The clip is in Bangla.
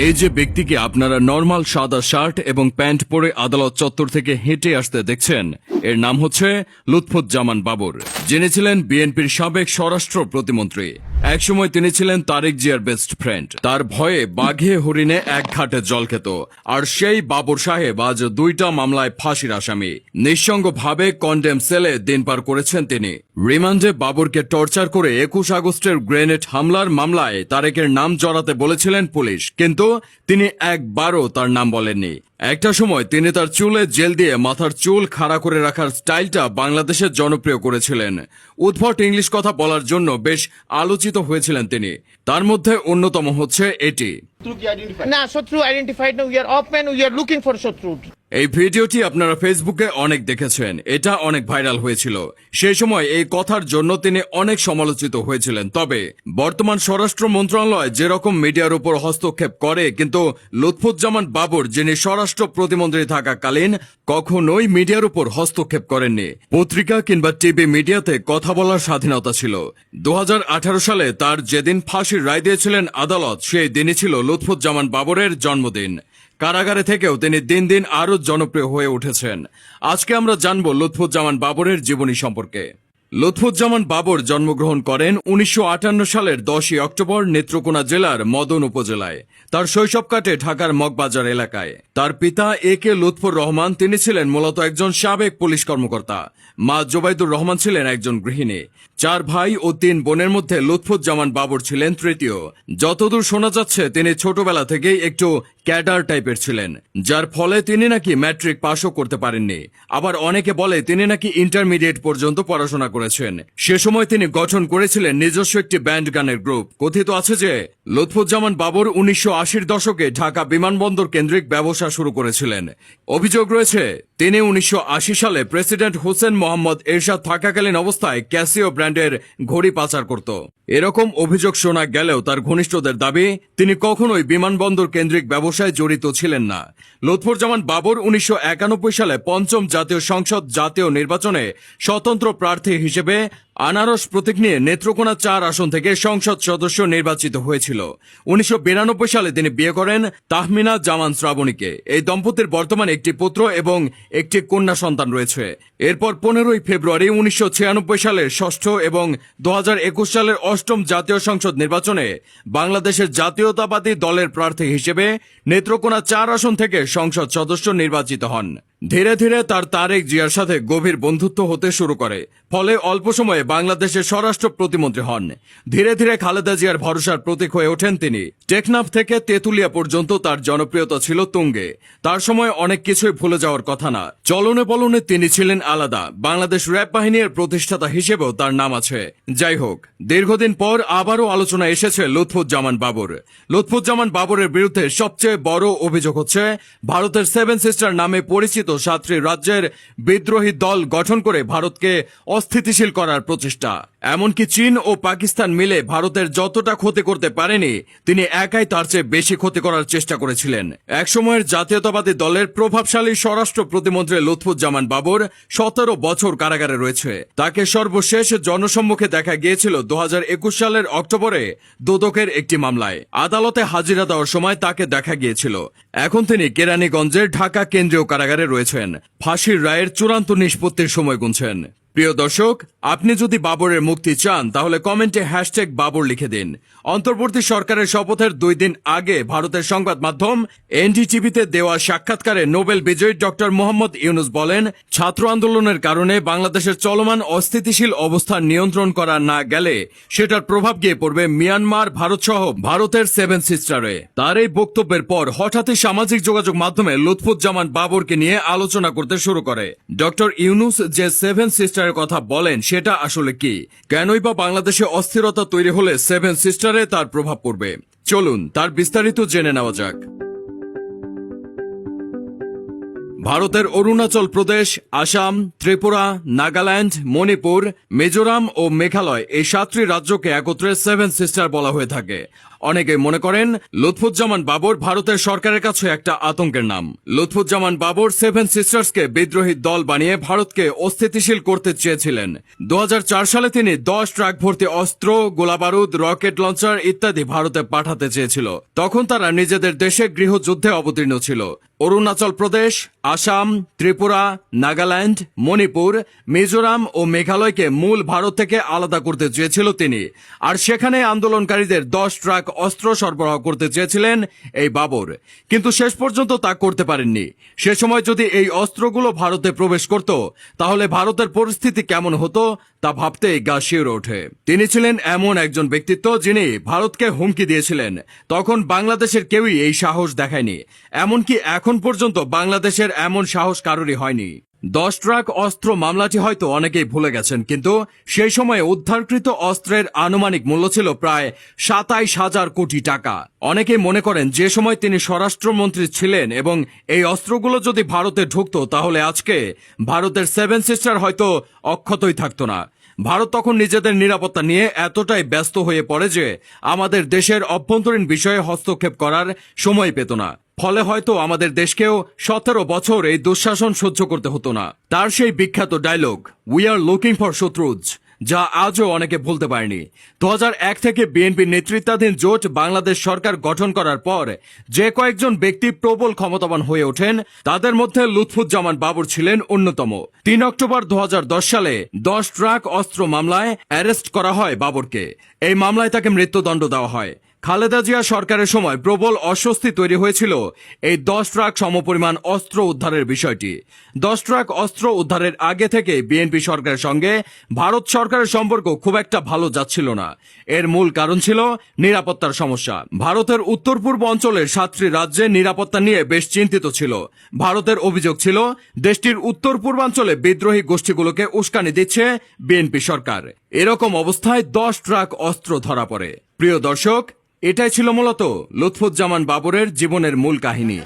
এই যে ব্যক্তিকে আপনারা নরমাল সাদা শার্ট এবং প্যান্ট পরে আদালত চত্বর থেকে হেঁটে আসতে দেখছেন, এর নাম হচ্ছে লুৎফুজ্জামান বাবর, যিনি ছিলেন বিএনপির সাবেক স্বরাষ্ট্র প্রতিমন্ত্রী। একসময় তিনি ছিলেন তারেক জিয়ার বেস্ট ফ্রেন্ড। তার ভয়ে বাঘে হরিণে এক ঘাটে জল খেত। আর সেই বাবর সাহেব আজ 2টা মামলায় ফাঁসির আসামি। নিঃসঙ্গভাবে কন্ডেম সেলে দিন পার করেছেন তিনি। রিমান্ডে বাবরকে টর্চার করে 21 আগস্টের গ্রেনেড হামলার মামলায় তারেকের নাম জড়াতে বলেছিলেন পুলিশ, কিন্তু তিনি একবারও তার নাম বলেননি। একটা সময় তিনি তার চুলে জেল দিয়ে মাথার চুল খাড়া করে রাখার স্টাইলটা বাংলাদেশের জনপ্রিয় করেছিলেন। উদ্ভট ইংলিশ কথা বলার জন্য বেশ আলোচিত হয়েছিলেন তিনি। তার মধ্যে অন্যতম হচ্ছে এটি। না, শত্রু আইডেন্টিফাইড না, উই আর অপম্যান, উই আর লুকিং ফর শত্রু। এই ভিডিওটি আপনারা ফেসবুকে অনেক দেখেছেন। এটা অনেক ভাইরাল হয়েছিল। সেই সময় এই কথার জন্য তিনি অনেক সমালোচিত হয়েছিলেন। তবে বর্তমান স্বরাষ্ট্র মন্ত্রণালয় যেরকম মিডিয়ার উপর হস্তক্ষেপ করে, কিন্তু লুৎফুজ্জামান বাবর, যিনি স্বরাষ্ট্র প্রতিমন্ত্রী থাকাকালীন কখনোই মিডিয়ার উপর হস্তক্ষেপ করেননি। পত্রিকা কিংবা টিভি মিডিয়াতে কথা বলার স্বাধীনতা ছিল। 2018 সালে তার যেদিন ফাঁসির রায় দিয়েছিলেন আদালত, সেই দিনই ছিল লুৎফুজ্জামান বাবরের জন্মদিন। কারাগারে থেকেও তিনি দিন দিন আরো জনপ্রিয় হয়ে উঠেছেন। আজকে আমরা জানব লুৎফুজ্জামান বাবরের জীবনী সম্পর্কে। লুৎফুজ্জামান বাবর জন্মগ্রহণ করেন 1958 সালের 10 অক্টোবর নেত্রকোনা জেলার মদন উপজেলায়। তার শৈশব কাটে ঢাকার মগবাজার এলাকায়। তার পিতা এ কে লুৎফুর রহমান, তিনি ছিলেন মূলত একজন সাবেক পুলিশ কর্মকর্তা। মা জোবাইদুর রহমান ছিলেন একজন গৃহিণী। 4 ভাই ও 3 বোনের মধ্যে লুৎফুজ্জামান বাবর ছিলেন তৃতীয়। যতদূর শোনা যাচ্ছে তিনি ছোটবেলা থেকেই একটু ক্যাডার টাইপের ছিলেন, যার ফলে তিনি নাকি ম্যাট্রিক পাশও করতে পারেননি। আবার অনেকে বলে তিনি নাকি ইন্টারমিডিয়েট পর্যন্ত পড়াশোনা করেছেন। সে সময় তিনি গঠন করেছিলেন নিজস্ব একটি ব্যান্ড গানের গ্রুপ। কথিত আছে যে লুৎফুজ্জামান বাবর 1980-র দশকে ঢাকা বিমানবন্দর কেন্দ্রিক ব্যবসা শুরু করেছিলেন। অভিযোগ রয়েছে তিনি 1980 সালে প্রেসিডেন্ট হোসেন মোহাম্মদ এরশাদ থাকাকালীন অবস্থায় ক্যাসিও ব্র্যান্ডের ঘড়ি পাচার করত। এরকম অভিযোগ শোনা গেলেও তার ঘনিষ্ঠদের দাবি তিনি কখনোই বিমানবন্দর কেন্দ্রিক ব্যবসায় জড়িত ছিলেন না। লুৎফুজ্জামান বাবর 1991 সালে 5ম জাতীয় সংসদ জাতীয় নির্বাচনে স্বতন্ত্র প্রার্থী হিসেবে আনারস প্রতীক নিয়ে নেত্রকোনা 4 আসন থেকে সংসদ সদস্য নির্বাচিত হয়েছিল। 1992 সালে তিনি বিয়ে করেন তাহমিনা জামান শ্রাবণীকে। এই দম্পতির বর্তমানে একটি পুত্র এবং একটি কন্যা সন্তান রয়েছে। এরপর 15ই ফেব্রুয়ারি 1996 সালের 6ষ্ঠ এবং 2021 সালের 8ম জাতীয় সংসদ নির্বাচনে বাংলাদেশের জাতীয়তাবাদী দলের প্রার্থী হিসেবে নেত্রকোনা 4 আসন থেকে সংসদ সদস্য নির্বাচিত হন। ধীরে ধীরে তার তারেক জিয়ার সাথে গভীর বন্ধুত্ব হতে শুরু করে, ফলে অল্প সময়ে বাংলাদেশের স্বরাষ্ট্র প্রতিমন্ত্রী হন। ধীরে ধীরে খালেদা জিয়ার ভরসার প্রতীক হয়ে ওঠেন তিনি। টেকনাফ থেকে তেঁতুলিয়া পর্যন্ত তার জনপ্রিয়তা ছিল তুঙ্গে। তার সময় অনেক কিছুই ভুলে যাওয়ার কথা না। চলনে বলনে তিনি ছিলেন আলাদা। বাংলাদেশ র্যাব বাহিনীর প্রতিষ্ঠাতা হিসেবেও তার নাম আছে। যাই হোক, দীর্ঘদিন পর আবারও আলোচনা এসেছে লুৎফুজ্জামান বাবর। লুৎফুজ্জামান বাবরের বিরুদ্ধে সবচেয়ে বড় অভিযোগ হচ্ছে ভারতের 7 সিস্টার নামে পরিচিত 7টি রাজ্যের বিদ্রোহী দল গঠন করে ভারতকে অস্থিতিশীল করার প্রচেষ্টা। এমনকি চীন ও পাকিস্তান মিলে ভারতের যতটা ক্ষতি করতে পারেনি, তিনি একাই তার চেয়ে বেশি ক্ষতি করার চেষ্টা করেছিলেন। একসময়ের জাতীয়তাবাদী দলের প্রভাবশালী স্বরাষ্ট্র প্রতিমন্ত্রী লুৎফুজ্জামান বাবর 17 বছর কারাগারে রয়েছে। তাকে সর্বশেষ জনসম্মুখে দেখা গিয়েছিল 2021 সালের অক্টোবরে দুদকের একটি মামলায়। আদালতে হাজিরা দেওয়ার সময় তাকে দেখা গিয়েছিল। এখন তিনি কেরানীগঞ্জের ঢাকা কেন্দ্রীয় কারাগারে রয়েছেন। ফাঁসির রায়ের চূড়ান্ত নিষ্পত্তির সময় গুনছেন। প্রিয় দর্শক, আপনি যদি বাবরের মুক্তি চান তাহলে কমেন্টে #বাবর লিখে দিন। অন্তর্বর্তী সরকারের শপথের 2 দিন আগে ভারতের সংবাদ মাধ্যম এনডিটিভিতে দেওয়া সাক্ষাৎকারে নোবেল বিজয়ী ডক্টর মোহাম্মদ ইউনুস বলেন, ছাত্র আন্দোলনের কারণে বাংলাদেশের চলমান অস্থিতিশীল অবস্থা নিয়ন্ত্রণ করা না গেলে সেটার প্রভাব গিয়ে পড়বে মিয়ানমার, ভারত সহ ভারতের 7 সিস্টারে। তার এই বক্তব্যের পর হঠাৎই সামাজিক যোগাযোগ মাধ্যমে লুৎফুজ্জামান বাবরকে নিয়ে আলোচনা করতে শুরু করে। ডক্টর ইউনুস যে 7 সিস্টার কথা বলেন সেটা আসলে কি? কেনই বা বাংলাদেশে অস্থিরতা তৈরি হলে 7 সিস্টারে তার প্রভাব পড়বে? চলুন তার বিস্তারিত জেনে নেওয়া যাক। ভারতের অরুণাচল প্রদেশ, আসাম, ত্রিপুরা, নাগাল্যান্ড, মণিপুর, মিজোরাম ও মেঘালয়, এই 7টি রাজ্যকে একত্রে 7 সিস্টার বলা হয়ে থাকে। অনেকে মনে করেন লুৎফুজ্জামান বাবর ভারতের সরকারের কাছে একটা আতঙ্কের নাম। লুৎফুজ্জামান বাবর সেভেন সিস্টার্সকে বিদ্রোহী দল বানিয়ে ভারতকে অস্থিতিশীল করতে চেয়েছিলেন। 2004 সালে তিনি 10 ট্রাক ভর্তি অস্ত্র, গোলাবারুদ, রকেট লঞ্চার ইত্যাদি ভারতে পাঠাতে চেয়েছিল। তখন তারা নিজেদের দেশে গৃহযুদ্ধে অবতীর্ণ ছিল। অরুণাচল প্রদেশ, আসাম, ত্রিপুরা, নাগাল্যান্ড, মণিপুর, মিজোরাম ও মেঘালয়কে মূল ভারত থেকে আলাদা করতে চেয়েছিল তিনি। আর সেখানে আন্দোলনকারীদের 10 ট্রাক অস্ত্র সরবরাহ করতে চেয়েছিলেন এই বাবর, কিন্তু শেষ পর্যন্ত তা করতে পারেননি। সে সময় যদি এই অস্ত্রগুলো ভারতে প্রবেশ করত, তাহলে ভারতের পরিস্থিতি কেমন হতো তা ভাবতেই গা শিউরে ওঠে। তিনি ছিলেন এমন একজন ব্যক্তিত্ব যিনি ভারতকে হুমকি দিয়েছিলেন। তখন বাংলাদেশের কেউই এই সাহস দেখায়নি, এমনকি এখন পর্যন্ত বাংলাদেশের এমন সাহস কারোরই হয়নি। 10 ট্রাক অস্ত্র মামলাটি হয়তো অনেকেই ভুলে গেছেন, কিন্তু সেই সময়ে উদ্ধারকৃত অস্ত্রের আনুমানিক মূল্য ছিল প্রায় 27,000 কোটি টাকা। অনেকেই মনে করেন যে সময় তিনি স্বরাষ্ট্রমন্ত্রী ছিলেন এবং এই অস্ত্রগুলো যদি ভারতে ঢুকতো, তাহলে আজকে ভারতের সেভেন সিস্টার হয়তো অক্ষতই থাকতো না। ভারত তখন নিজেদের নিরাপত্তা নিয়ে এতটাই ব্যস্ত হয়ে পড়ে যে আমাদের দেশের অভ্যন্তরীণ বিষয়ে হস্তক্ষেপ করার সময় পেত না। ফলে হয়তো আমাদের দেশকেও 17 বছর এই দুঃশাসন সহ্য করতে হতো না। তার সেই বিখ্যাত dialogue, we are looking for শত্রুজ, যা আজও অনেকে ভুলতে পারেনি। 2001 থেকে বিএনপি নেতৃত্বাধীন জোট বাংলাদেশ সরকার গঠন করার পর যে কয়েকজন ব্যক্তি প্রবল ক্ষমতাবান হয়ে ওঠেন, তাদের মধ্যে লুৎফুজ্জামান বাবর ছিলেন অন্যতম। 3 অক্টোবর 2010 সালে 10 ট্রাক অস্ত্র মামলায় অ্যারেস্ট করা হয় বাবরকে। এই মামলায় তাকে মৃত্যুদণ্ড দেওয়া হয়। খালেদা জিয়া সরকারের সময় প্রবল অস্বস্তি তৈরি হয়েছিল এই 10 ট্রাক সমপরিমাণ অস্ত্র উদ্ধারের বিষয়টি। 10 ট্রাক অস্ত্র উদ্ধারের আগে থেকে বিএনপি সরকারের সঙ্গে ভারত সরকারের সম্পর্ক খুব একটা ভালো যাচ্ছিল না। এর মূল কারণ ছিল নিরাপত্তার সমস্যা। ভারতের উত্তর পূর্ব অঞ্চলের 7টি রাজ্যে নিরাপত্তা নিয়ে বেশ চিন্তিত ছিল। ভারতের অভিযোগ ছিল দেশটির উত্তর পূর্বাঞ্চলে বিদ্রোহী গোষ্ঠীগুলোকে উস্কানি দিচ্ছে বিএনপি সরকার। এরকম অবস্থায় 10 ট্রাক অস্ত্র ধরা পড়ে। প্রিয় দর্শক, এটাই ছিল মূলত লুৎফুজ্জামান বাবরের জীবনের মূল কাহিনী।